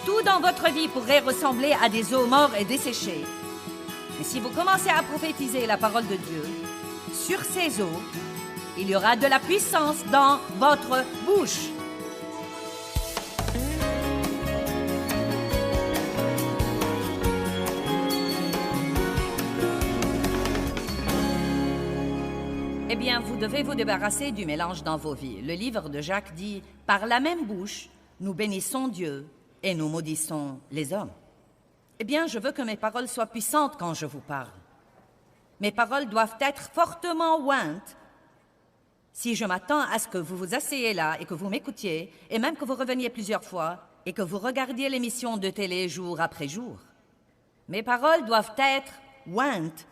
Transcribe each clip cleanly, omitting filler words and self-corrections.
Tout dans votre vie pourrait ressembler à des eaux mortes et desséchées. Mais si vous commencez à prophétiser la parole de Dieu sur ces eaux, il y aura de la puissance dans votre bouche. Eh bien, vous devez vous débarrasser du mélange dans vos vies. Le livre de Jacques dit « Par la même bouche, nous bénissons Dieu et nous maudissons les hommes. » Eh bien, je veux que mes paroles soient puissantes quand je vous parle. Mes paroles doivent être fortement ointes. Si je m'attends à ce que vous vous asseyez là et que vous m'écoutiez, et même que vous reveniez plusieurs fois, et que vous regardiez l'émission de télé jour après jour, mes paroles doivent être ointes.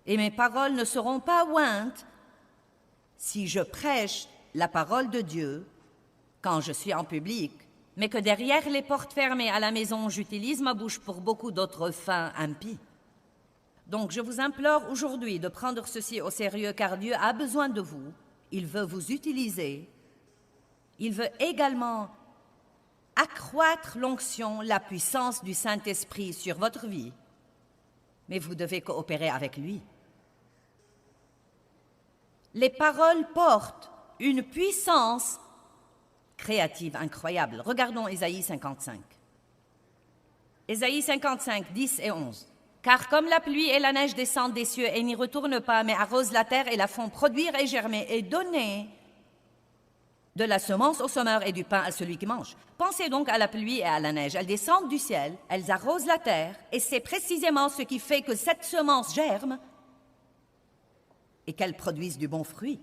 Et mes paroles ne seront pas ointes si je prêche la parole de Dieu quand je suis en public, mais que derrière les portes fermées à la maison, j'utilise ma bouche pour beaucoup d'autres fins impies. Donc je vous implore aujourd'hui de prendre ceci au sérieux, car Dieu a besoin de vous, il veut vous utiliser, il veut également accroître l'onction, la puissance du Saint-Esprit sur votre vie, mais vous devez coopérer avec lui. Les paroles portent une puissance créative incroyable. Regardons Ésaïe 55. Ésaïe 55, 10 et 11. « Car comme la pluie et la neige descendent des cieux et n'y retournent pas, mais arrosent la terre et la font produire et germer et donner de la semence au semeur et du pain à celui qui mange. Pensez donc à la pluie et à la neige. Elles descendent du ciel, elles arrosent la terre, et c'est précisément ce qui fait que cette semence germe et qu'elle produise du bon fruit.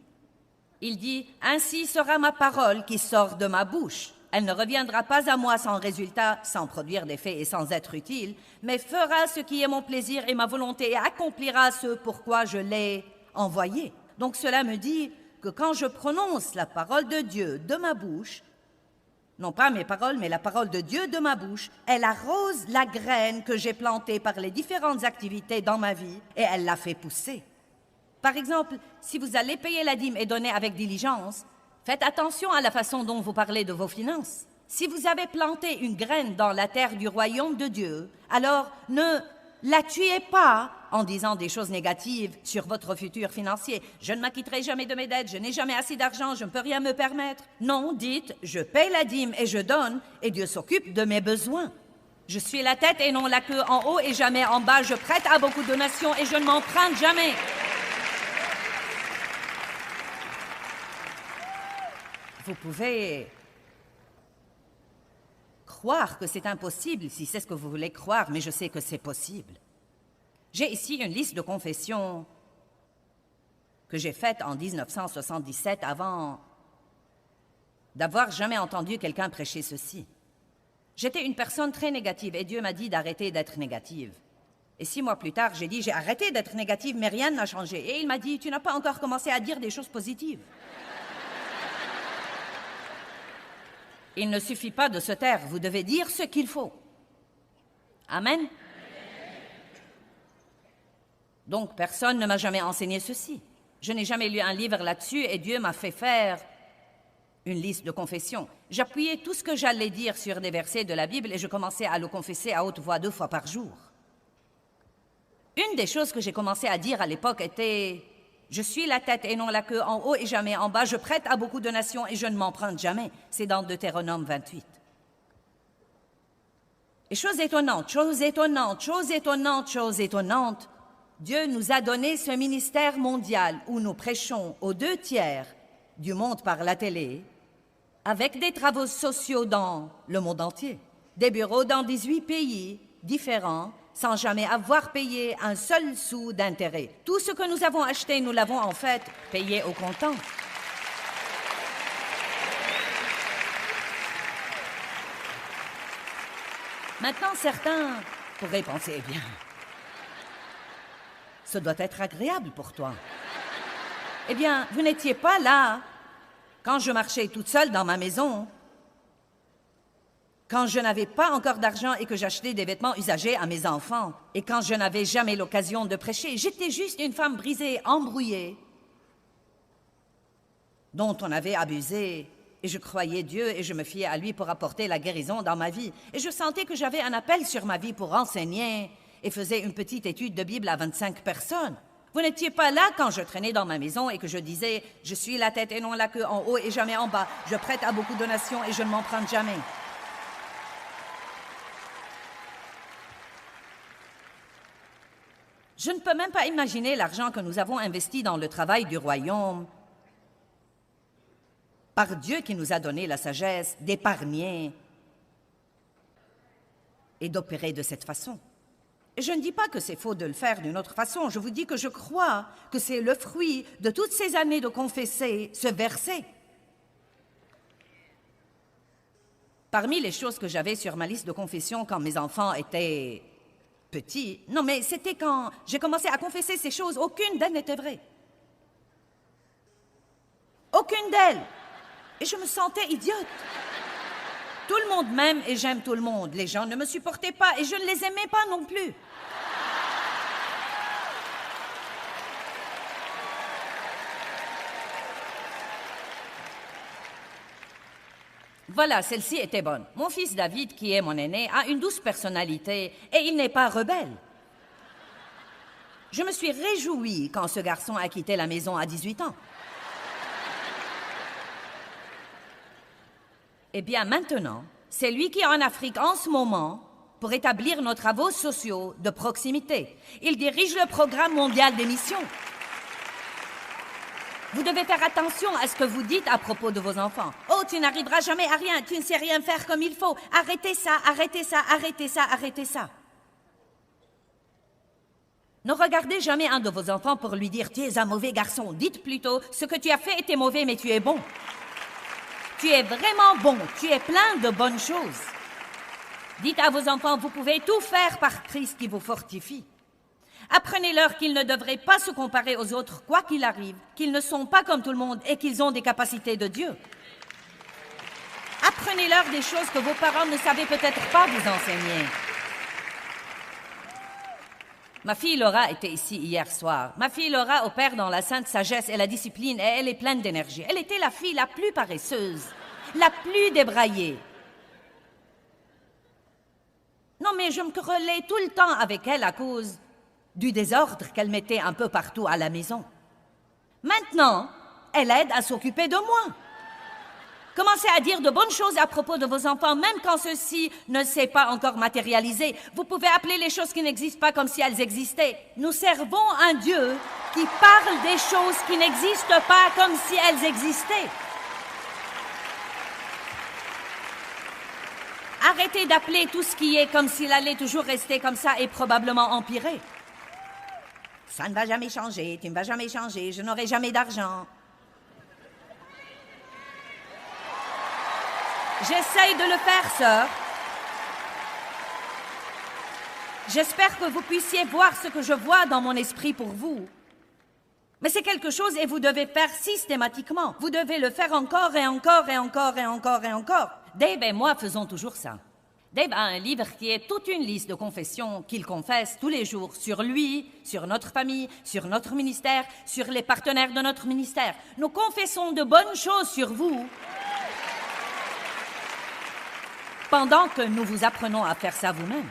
Il dit, « Ainsi sera ma parole qui sort de ma bouche. Elle ne reviendra pas à moi sans résultat, sans produire d'effet et sans être utile, mais fera ce qui est mon plaisir et ma volonté et accomplira ce pourquoi je l'ai envoyée. » Donc cela me dit que quand je prononce la parole de Dieu de ma bouche, non pas mes paroles, mais la parole de Dieu de ma bouche, elle arrose la graine que j'ai plantée par les différentes activités dans ma vie et elle la fait pousser. Par exemple, si vous allez payer la dîme et donner avec diligence, faites attention à la façon dont vous parlez de vos finances. Si vous avez planté une graine dans la terre du royaume de Dieu, alors ne la tuez pas en disant des choses négatives sur votre futur financier. Je ne m'acquitterai jamais de mes dettes, je n'ai jamais assez d'argent, je ne peux rien me permettre. Non, dites, je paye la dîme et je donne, et Dieu s'occupe de mes besoins. Je suis la tête et non la queue, en haut et jamais en bas, je prête à beaucoup de nations et je ne m'emprunte jamais. Vous pouvez croire que c'est impossible si c'est ce que vous voulez croire, mais je sais que c'est possible. J'ai ici une liste de confessions que j'ai faites en 1977 avant d'avoir jamais entendu quelqu'un prêcher ceci. J'étais une personne très négative et Dieu m'a dit d'arrêter d'être négative. Et 6 mois plus tard, j'ai dit, j'ai arrêté d'être négative, mais rien n'a changé. Et il m'a dit, tu n'as pas encore commencé à dire des choses positives. Il ne suffit pas de se taire, vous devez dire ce qu'il faut. Amen. Donc, personne ne m'a jamais enseigné ceci. Je n'ai jamais lu un livre là-dessus et Dieu m'a fait faire une liste de confessions. J'appuyais tout ce que j'allais dire sur des versets de la Bible et je commençais à le confesser à haute voix 2 fois par jour. Une des choses que j'ai commencé à dire à l'époque était « Je suis la tête et non la queue, en haut et jamais en bas, je prête à beaucoup de nations et je ne m'emprunte jamais. » C'est dans Deutéronome 28. Et chose étonnante, chose étonnante, chose étonnante, chose étonnante, Dieu nous a donné ce ministère mondial où nous prêchons aux 2 tiers du monde par la télé, avec des travaux sociaux dans le monde entier, des bureaux dans 18 pays différents, sans jamais avoir payé un seul sou d'intérêt. Tout ce que nous avons acheté, nous l'avons en fait payé au comptant. Maintenant, certains pourraient penser, eh bien, ce doit être agréable pour toi. Eh bien, vous n'étiez pas là quand je marchais toute seule dans ma maison, quand je n'avais pas encore d'argent et que j'achetais des vêtements usagés à mes enfants, et quand je n'avais jamais l'occasion de prêcher. J'étais juste une femme brisée, embrouillée, dont on avait abusé Et je croyais Dieu et je me fiais à lui pour apporter la guérison dans ma vie. Et je sentais que j'avais un appel sur ma vie pour enseigner et faisais une petite étude de Bible à 25 personnes. Vous n'étiez pas là quand je traînais dans ma maison et que je disais « Je suis la tête et non la queue, en haut et jamais en bas. Je prête à beaucoup de donations et je ne m'en prends jamais. » Je ne peux même pas imaginer l'argent que nous avons investi dans le travail du royaume par Dieu qui nous a donné la sagesse d'épargner et d'opérer de cette façon. Et je ne dis pas que c'est faux de le faire d'une autre façon, je vous dis que je crois que c'est le fruit de toutes ces années de confesser ce verset. Parmi les choses que j'avais sur ma liste de confession quand mes enfants étaient petits, non mais c'était quand j'ai commencé à confesser ces choses, aucune d'elles n'était vraie. Aucune d'elles. Et je me sentais idiote. Tout le monde m'aime et j'aime tout le monde. Les gens ne me supportaient pas et je ne les aimais pas non plus. Voilà, celle-ci était bonne. Mon fils David, qui est mon aîné, a une douce personnalité et il n'est pas rebelle. Je me suis réjouie quand ce garçon a quitté la maison à 18 ans. Eh bien, maintenant, c'est lui qui est en Afrique en ce moment pour établir nos travaux sociaux de proximité. Il dirige le programme mondial des missions. Vous devez faire attention à ce que vous dites à propos de vos enfants. « Oh, tu n'arriveras jamais à rien, tu ne sais rien faire comme il faut. Arrêtez ça, arrêtez ça, arrêtez ça, arrêtez ça. » Ne regardez jamais un de vos enfants pour lui dire « Tu es un mauvais garçon. » Dites plutôt « Ce que tu as fait était mauvais, mais tu es bon. » Tu es vraiment bon, tu es plein de bonnes choses. Dites à vos enfants, vous pouvez tout faire par Christ qui vous fortifie. Apprenez-leur qu'ils ne devraient pas se comparer aux autres, quoi qu'il arrive, qu'ils ne sont pas comme tout le monde et qu'ils ont des capacités de Dieu. Apprenez-leur des choses que vos parents ne savaient peut-être pas vous enseigner. Ma fille Laura était ici hier soir. Ma fille Laura opère dans la sainte sagesse et la discipline et elle est pleine d'énergie. Elle était la fille la plus paresseuse, la plus débraillée. Non, mais je me querellais tout le temps avec elle à cause du désordre qu'elle mettait un peu partout à la maison. Maintenant, elle aide à s'occuper de moi. Commencez à dire de bonnes choses à propos de vos enfants, même quand ceci ne s'est pas encore matérialisé. Vous pouvez appeler les choses qui n'existent pas comme si elles existaient. Nous servons un Dieu qui parle des choses qui n'existent pas comme si elles existaient. Arrêtez d'appeler tout ce qui est comme s'il allait toujours rester comme ça et probablement empirer. Ça ne va jamais changer, tu ne vas jamais changer, je n'aurai jamais d'argent. J'essaye de le faire, sœur. J'espère que vous puissiez voir ce que je vois dans mon esprit pour vous. Mais c'est quelque chose et vous devez faire systématiquement. Vous devez le faire encore et encore et encore et encore et encore. Dave et moi faisons toujours ça. Dave a un livre qui est toute une liste de confessions qu'il confesse tous les jours sur lui, sur notre famille, sur notre ministère, sur les partenaires de notre ministère. Nous confessons de bonnes choses sur vous pendant que nous vous apprenons à faire ça vous-même.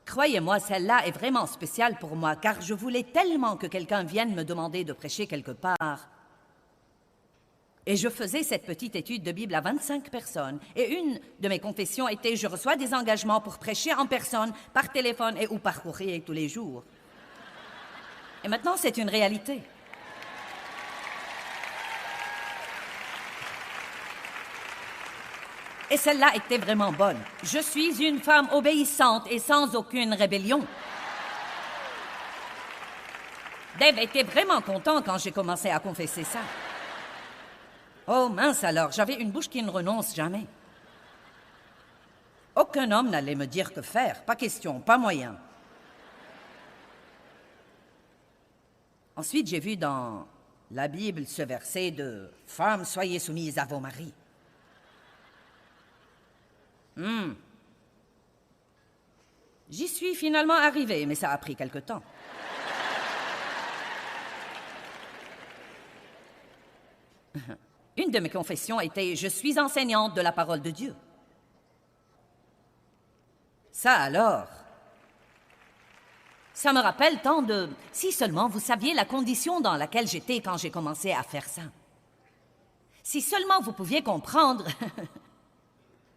Croyez-moi, celle-là est vraiment spéciale pour moi, car je voulais tellement que quelqu'un vienne me demander de prêcher quelque part. Et je faisais cette petite étude de Bible à 25 personnes. Et une de mes confessions était « Je reçois des engagements pour prêcher en personne, par téléphone et ou par courrier tous les jours. » Et maintenant, c'est une réalité. Et celle-là était vraiment bonne. Je suis une femme obéissante et sans aucune rébellion. Dave était vraiment content quand j'ai commencé à confesser ça. Oh mince alors, j'avais une bouche qui ne renonce jamais. Aucun homme n'allait me dire que faire, pas question, pas moyen. Ensuite, j'ai vu dans la Bible ce verset de « Femmes, soyez soumises à vos maris ». J'y suis finalement arrivée, mais ça a pris quelque temps. Une de mes confessions était « Je suis enseignante de la parole de Dieu ». Ça alors, ça me rappelle tant de... Si seulement vous saviez la condition dans laquelle j'étais quand j'ai commencé à faire ça. Si seulement vous pouviez comprendre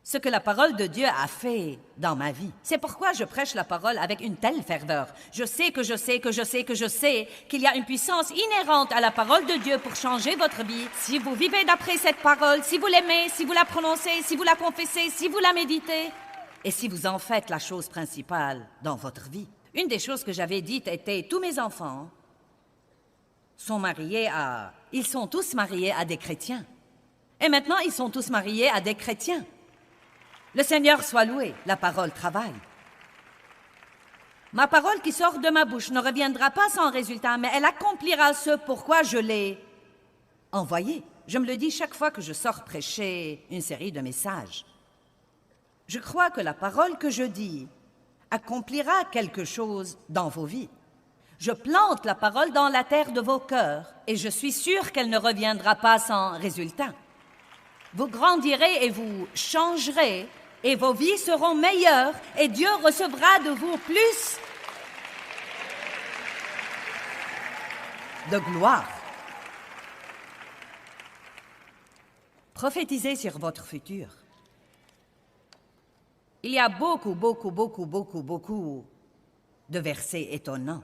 ce que la parole de Dieu a fait dans ma vie. C'est pourquoi je prêche la parole avec une telle ferveur. Je sais qu'il y a une puissance inhérente à la parole de Dieu pour changer votre vie. Si vous vivez d'après cette parole, si vous l'aimez, si vous la prononcez, si vous la confessez, si vous la méditez, et si vous en faites la chose principale dans votre vie. Une des choses que j'avais dites était, tous mes enfants ils sont tous mariés à des chrétiens. Et maintenant, ils sont tous mariés à des chrétiens. Le Seigneur soit loué, la parole travaille. Ma parole qui sort de ma bouche ne reviendra pas sans résultat, mais elle accomplira ce pourquoi je l'ai envoyée. Je me le dis chaque fois que je sors prêcher une série de messages. Je crois que la parole que je dis accomplira quelque chose dans vos vies. Je plante la parole dans la terre de vos cœurs et je suis sûre qu'elle ne reviendra pas sans résultat. Vous grandirez et vous changerez et vos vies seront meilleures et Dieu recevra de vous plus de gloire. Prophétisez sur votre futur. Il y a beaucoup de versets étonnants.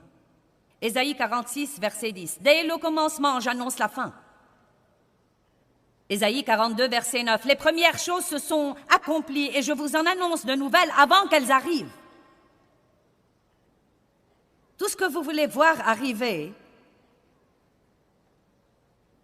Ésaïe 46, verset 10. Dès le commencement, j'annonce la fin. Ésaïe 42, verset 9. Les premières choses se sont accomplies et je vous en annonce de nouvelles avant qu'elles arrivent. Tout ce que vous voulez voir arriver,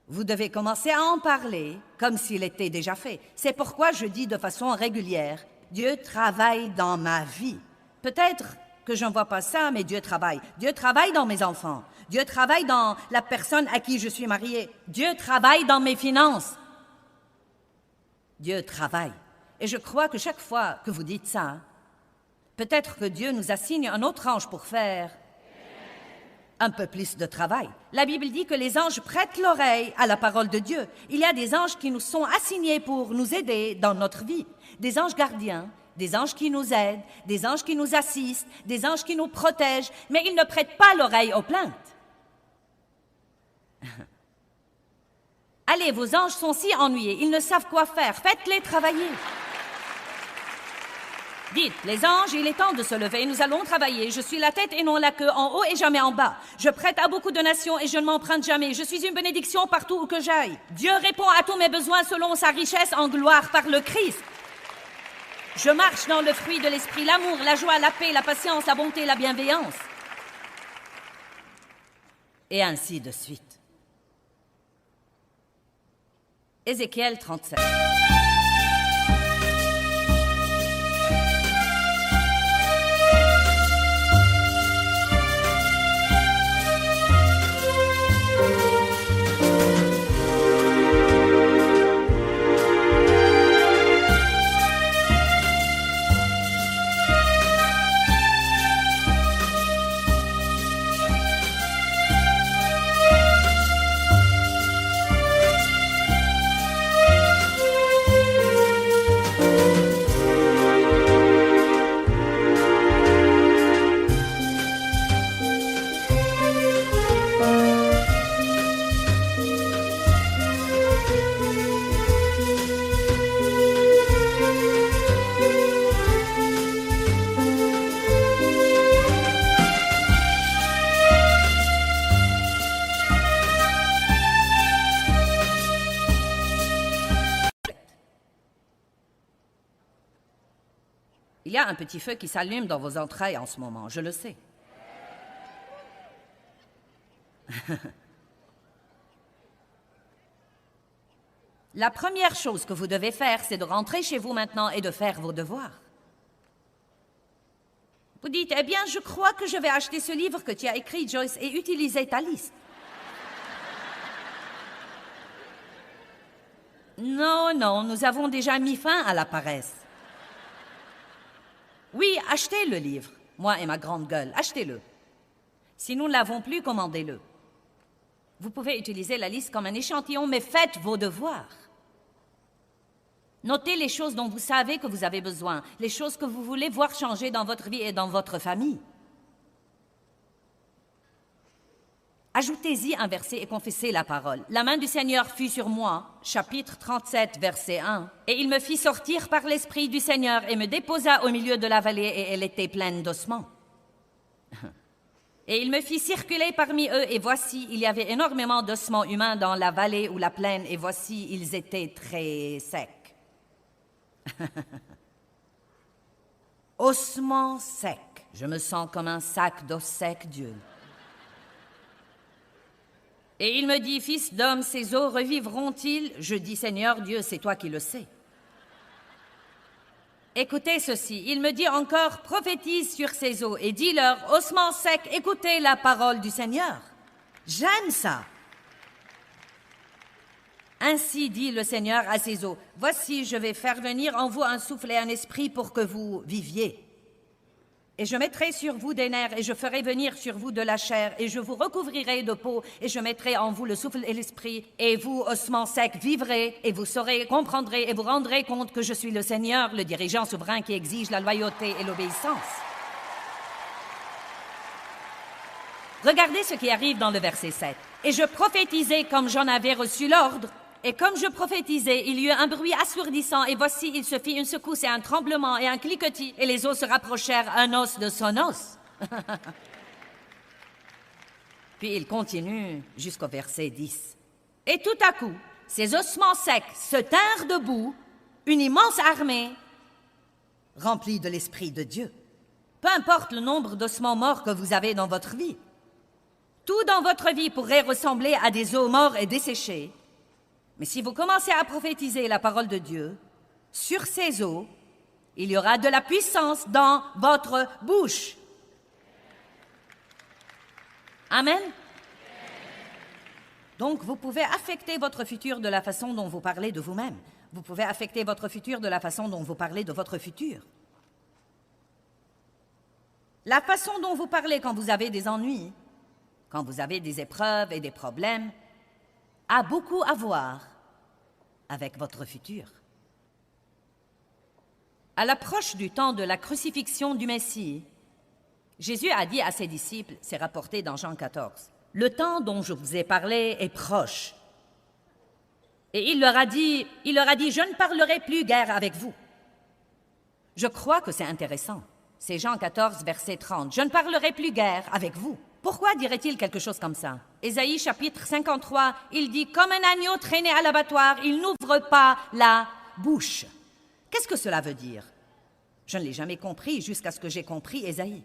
vous devez commencer à en parler comme s'il était déjà fait. C'est pourquoi je dis de façon régulière, Dieu travaille dans ma vie. Peut-être que je ne vois pas ça, mais Dieu travaille. Dieu travaille dans mes enfants. Dieu travaille dans la personne à qui je suis mariée. Dieu travaille dans mes finances. Dieu travaille. Et je crois que chaque fois que vous dites ça, peut-être que Dieu nous assigne un autre ange pour faire un peu plus de travail. La Bible dit que les anges prêtent l'oreille à la parole de Dieu. Il y a des anges qui nous sont assignés pour nous aider dans notre vie. Des anges gardiens, des anges qui nous aident, des anges qui nous assistent, des anges qui nous protègent, mais ils ne prêtent pas l'oreille aux plaintes. Allez, vos anges sont si ennuyés, ils ne savent quoi faire, faites-les travailler. Dites, les anges, il est temps de se lever, nous allons travailler. Je suis la tête et non la queue, en haut et jamais en bas. Je prête à beaucoup de nations et je ne m'emprunte jamais. Je suis une bénédiction partout où que j'aille. Dieu répond à tous mes besoins selon sa richesse en gloire par le Christ. Je marche dans le fruit de l'esprit, l'amour, la joie, la paix, la patience, la bonté, la bienveillance. Et ainsi de suite. Ézéchiel 37. Il y a un petit feu qui s'allume dans vos entrailles en ce moment, je le sais. La première chose que vous devez faire, c'est de rentrer chez vous maintenant et de faire vos devoirs. Vous dites, eh bien, je crois que je vais acheter ce livre que tu as écrit, Joyce, et utiliser ta liste. Non, nous avons déjà mis fin à la paresse. Oui, achetez le livre, moi et ma grande gueule, achetez-le. Si nous ne l'avons plus, commandez-le. Vous pouvez utiliser la liste comme un échantillon, mais faites vos devoirs. Notez les choses dont vous savez que vous avez besoin, les choses que vous voulez voir changer dans votre vie et dans votre famille. Ajoutez-y un verset et confessez la parole. La main du Seigneur fut sur moi, chapitre 37, verset 1. Et il me fit sortir par l'Esprit du Seigneur et me déposa au milieu de la vallée et elle était pleine d'ossements. Et il me fit circuler parmi eux et voici, il y avait énormément d'ossements humains dans la vallée ou la plaine et voici, ils étaient très secs. Ossements secs. Je me sens comme un sac d'os secs, Dieu. Et il me dit, fils d'homme, ces os revivront-ils? Je dis, Seigneur Dieu, c'est toi qui le sais. Écoutez ceci, il me dit encore, prophétise sur ces eaux et dis-leur, ossements secs, écoutez la parole du Seigneur. J'aime ça. Ainsi dit le Seigneur à ces eaux, voici, je vais faire venir en vous un souffle et un esprit pour que vous viviez. Et je mettrai sur vous des nerfs, et je ferai venir sur vous de la chair, et je vous recouvrirai de peau, et je mettrai en vous le souffle et l'esprit, et vous, ossements secs, vivrez, et vous saurez, comprendrez, et vous rendrez compte que je suis le Seigneur, le dirigeant souverain qui exige la loyauté et l'obéissance. Regardez ce qui arrive dans le verset 7. Et je prophétisai comme j'en avais reçu l'ordre, et comme je prophétisais, il y eut un bruit assourdissant, et voici, il se fit une secousse et un tremblement et un cliquetis, et les os se rapprochèrent un os de son os. Puis il continue jusqu'au verset 10. Et tout à coup, ces ossements secs se tinrent debout, une immense armée remplie de l'Esprit de Dieu. Peu importe le nombre d'ossements morts que vous avez dans votre vie, tout dans votre vie pourrait ressembler à des os morts et desséchés. Mais si vous commencez à prophétiser la parole de Dieu, sur ces eaux, il y aura de la puissance dans votre bouche. Amen. Donc, vous pouvez affecter votre futur de la façon dont vous parlez de vous-même. Vous pouvez affecter votre futur de la façon dont vous parlez de votre futur. La façon dont vous parlez quand vous avez des ennuis, quand vous avez des épreuves et des problèmes, a beaucoup à voir avec votre futur. À l'approche du temps de la crucifixion du Messie, Jésus a dit à ses disciples, c'est rapporté dans Jean 14, « Le temps dont je vous ai parlé est proche. » Et il leur a dit, « Je ne parlerai plus guère avec vous. » Je crois que c'est intéressant. C'est Jean 14, verset 30. « Je ne parlerai plus guère avec vous. » Pourquoi dirait-il quelque chose comme ça? Ésaïe chapitre 53, il dit « Comme un agneau traîné à l'abattoir, il n'ouvre pas la bouche. » Qu'est-ce que cela veut dire? Je ne l'ai jamais compris jusqu'à ce que j'ai compris Ésaïe.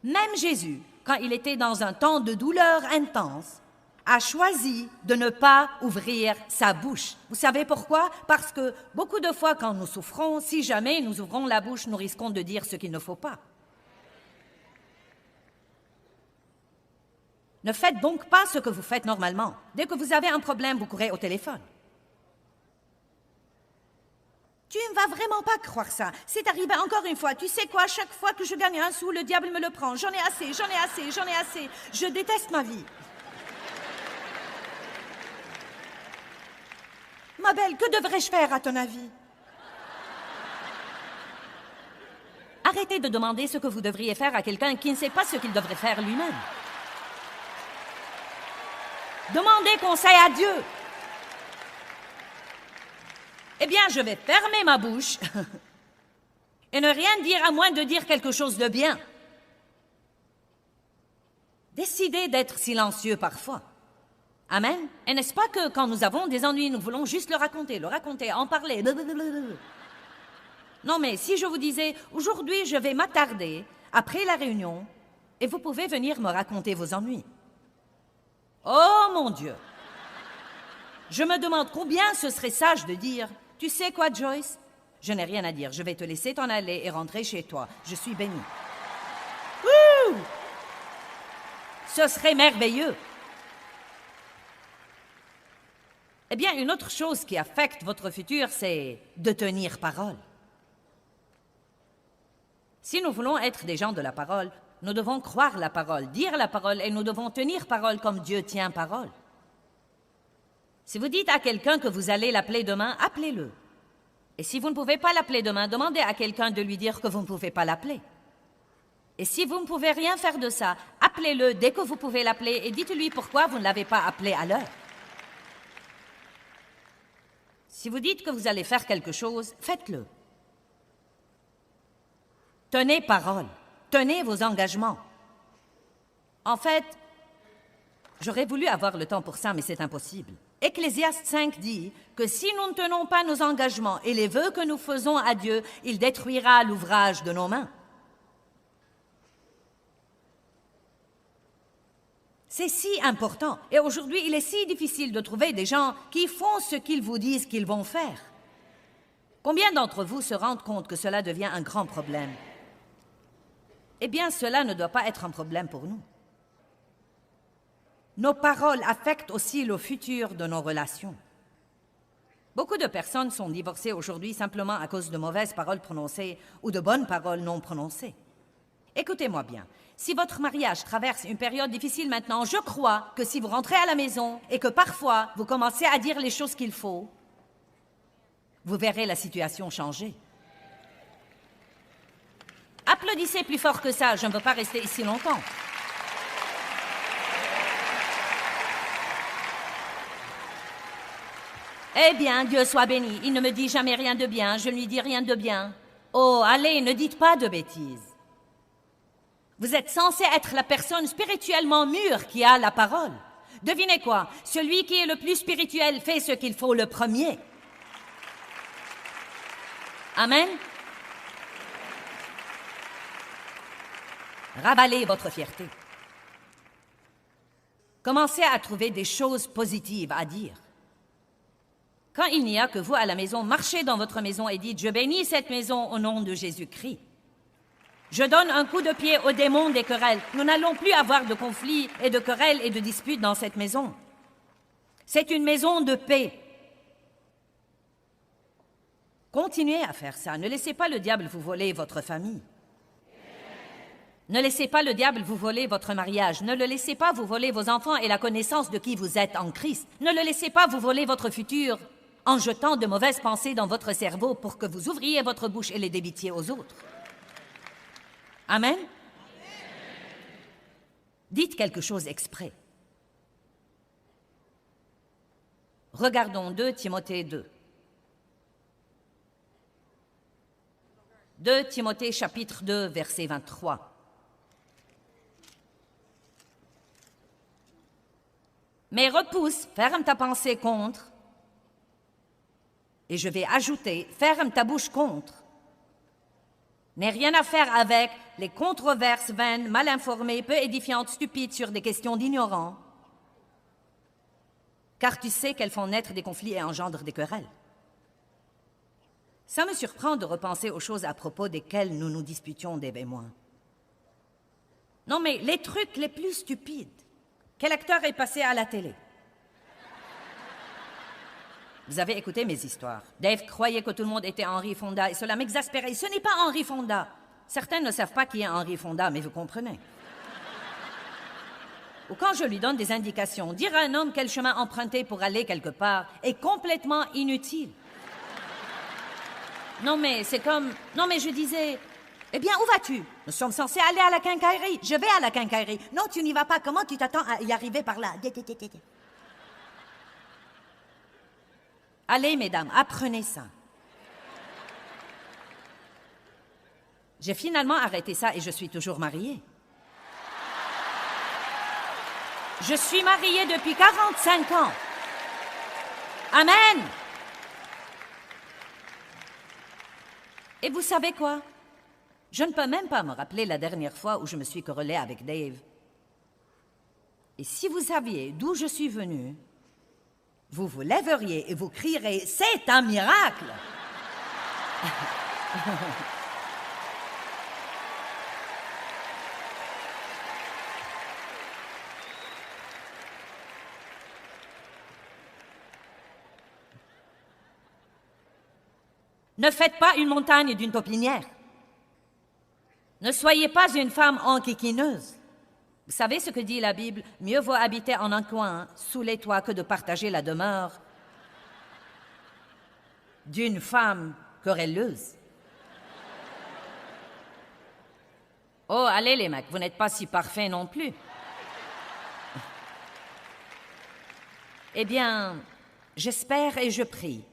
Même Jésus, quand il était dans un temps de douleur intense, a choisi de ne pas ouvrir sa bouche. Vous savez pourquoi? Parce que beaucoup de fois quand nous souffrons, si jamais nous ouvrons la bouche, nous risquons de dire ce qu'il ne faut pas. Ne faites donc pas ce que vous faites normalement. Dès que vous avez un problème, vous courez au téléphone. Tu ne vas vraiment pas croire ça. C'est arrivé encore une fois. Tu sais quoi, chaque fois que je gagne un sou, le diable me le prend. J'en ai assez, j'en ai assez, j'en ai assez. Je déteste ma vie. Ma belle, que devrais-je faire à ton avis? Arrêtez de demander ce que vous devriez faire à quelqu'un qui ne sait pas ce qu'il devrait faire lui-même. Demandez conseil à Dieu. Eh bien, je vais fermer ma bouche et ne rien dire à moins de dire quelque chose de bien. Décidez d'être silencieux parfois. Amen. Et n'est-ce pas que quand nous avons des ennuis, nous voulons juste le raconter, en parler. Non, mais si je vous disais, aujourd'hui, je vais m'attarder après la réunion et vous pouvez venir me raconter vos ennuis. Oh mon Dieu! Je me demande combien ce serait sage de dire, tu sais quoi, Joyce? Je n'ai rien à dire, je vais te laisser t'en aller et rentrer chez toi. Je suis bénie. Wouh! Ce serait merveilleux. Eh bien, une autre chose qui affecte votre futur, c'est de tenir parole. Si nous voulons être des gens de la parole, Nous devons croire la parole, dire la parole, et nous devons tenir parole comme Dieu tient parole. Si vous dites à quelqu'un que vous allez l'appeler demain, appelez-le. Et si vous ne pouvez pas l'appeler demain, demandez à quelqu'un de lui dire que vous ne pouvez pas l'appeler. Et si vous ne pouvez rien faire de ça, appelez-le dès que vous pouvez l'appeler et dites-lui pourquoi vous ne l'avez pas appelé à l'heure. Si vous dites que vous allez faire quelque chose, faites-le. Tenez parole, tenez vos engagements. En fait, j'aurais voulu avoir le temps pour ça, mais c'est impossible. Ecclésiaste 5 dit que si nous ne tenons pas nos engagements et les vœux que nous faisons à Dieu, il détruira l'ouvrage de nos mains. C'est si important. Et aujourd'hui, il est si difficile de trouver des gens qui font ce qu'ils vous disent qu'ils vont faire. Combien d'entre vous se rendent compte que cela devient un grand problème? Eh bien, cela ne doit pas être un problème pour nous. Nos paroles affectent aussi le futur de nos relations. Beaucoup de personnes sont divorcées aujourd'hui simplement à cause de mauvaises paroles prononcées ou de bonnes paroles non prononcées. Écoutez-moi bien, si votre mariage traverse une période difficile maintenant, je crois que si vous rentrez à la maison et que parfois vous commencez à dire les choses qu'il faut, vous verrez la situation changer. Applaudissez plus fort que ça, je ne veux pas rester ici longtemps. Eh bien, Dieu soit béni, il ne me dit jamais rien de bien, je ne lui dis rien de bien. Oh, allez, ne dites pas de bêtises. Vous êtes censé être la personne spirituellement mûre qui a la parole. Devinez quoi? Celui qui est le plus spirituel fait ce qu'il faut le premier. Amen? Ravalez votre fierté. Commencez à trouver des choses positives à dire. Quand il n'y a que vous à la maison, marchez dans votre maison et dites « Je bénis cette maison au nom de Jésus-Christ ». Je donne un coup de pied aux démons des querelles. Nous n'allons plus avoir de conflits et de querelles et de disputes dans cette maison. C'est une maison de paix. Continuez à faire ça. Ne laissez pas le diable vous voler votre famille. Ne laissez pas le diable vous voler votre mariage. Ne le laissez pas vous voler vos enfants et la connaissance de qui vous êtes en Christ. Ne le laissez pas vous voler votre futur en jetant de mauvaises pensées dans votre cerveau pour que vous ouvriez votre bouche et les débitiez aux autres. Amen? Dites quelque chose exprès. Regardons 2 Timothée 2. 2 Timothée chapitre 2, verset 23. Mais repousse, ferme ta pensée contre, et je vais ajouter, ferme ta bouche contre. N'aie rien à faire avec les controverses vaines, mal informées, peu édifiantes, stupides sur des questions d'ignorants, car tu sais qu'elles font naître des conflits et engendrent des querelles. Ça me surprend de repenser aux choses à propos desquelles nous nous disputions, Dave et moi. Non, mais les trucs les plus stupides. Quel acteur est passé à la télé? Vous avez écouté mes histoires. Dave croyait que tout le monde était Henry Fonda et cela m'exaspérait. Ce n'est pas Henry Fonda. Certains ne savent pas qui est Henry Fonda, mais vous comprenez. Ou quand je lui donne des indications, dire à un homme quel chemin emprunter pour aller quelque part est complètement inutile. Non, mais c'est comme... Non, mais je disais... Eh bien, où vas-tu? Nous sommes censés aller à la quincaillerie. Je vais à la quincaillerie. Non, tu n'y vas pas. Comment tu t'attends à y arriver par là? Allez, mesdames, apprenez ça. J'ai finalement arrêté ça et je suis toujours mariée. Je suis mariée depuis 45 ans. Amen. Et vous savez quoi? Je ne peux même pas me rappeler la dernière fois où je me suis querellée avec Dave. Et si vous saviez d'où je suis venue, vous vous lèveriez et vous crierez « C'est un miracle !» Ne faites pas une montagne d'une taupinière. Ne soyez pas une femme enquiquineuse. Vous savez ce que dit la Bible? Mieux vaut habiter en un coin, sous les toits, que de partager la demeure d'une femme querelleuse. Oh, allez les mecs, vous n'êtes pas si parfaits non plus. Eh bien, j'espère et je prie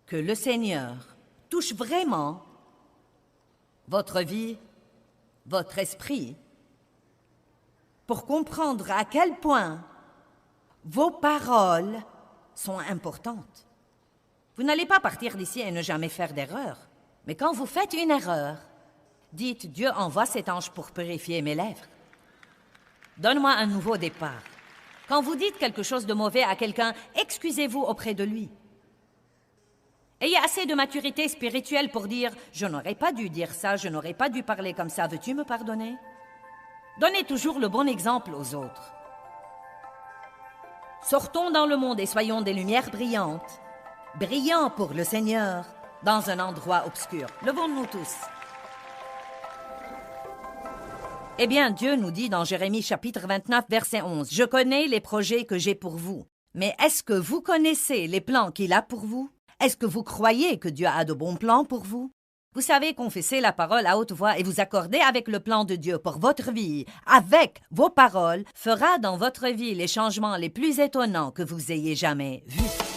que le Seigneur touche vraiment votre vie, votre esprit, pour comprendre à quel point vos paroles sont importantes. Vous n'allez pas partir d'ici et ne jamais faire d'erreur. Mais quand vous faites une erreur, dites « Dieu envoie cet ange pour purifier mes lèvres. Donne-moi un nouveau départ. » Quand vous dites quelque chose de mauvais à quelqu'un, excusez-vous auprès de lui. Ayez assez de maturité spirituelle pour dire « Je n'aurais pas dû dire ça, je n'aurais pas dû parler comme ça, veux-tu me pardonner ?» Donnez toujours le bon exemple aux autres. Sortons dans le monde et soyons des lumières brillantes, brillants pour le Seigneur, dans un endroit obscur. Levons-nous tous. Eh bien, Dieu nous dit dans Jérémie chapitre 29, verset 11, « Je connais les projets que j'ai pour vous. » Mais est-ce que vous connaissez les plans qu'il a pour vous? Est-ce que vous croyez que Dieu a de bons plans pour vous? Vous savez confesser la parole à haute voix et vous accorder avec le plan de Dieu pour votre vie, avec vos paroles, fera dans votre vie les changements les plus étonnants que vous ayez jamais vus.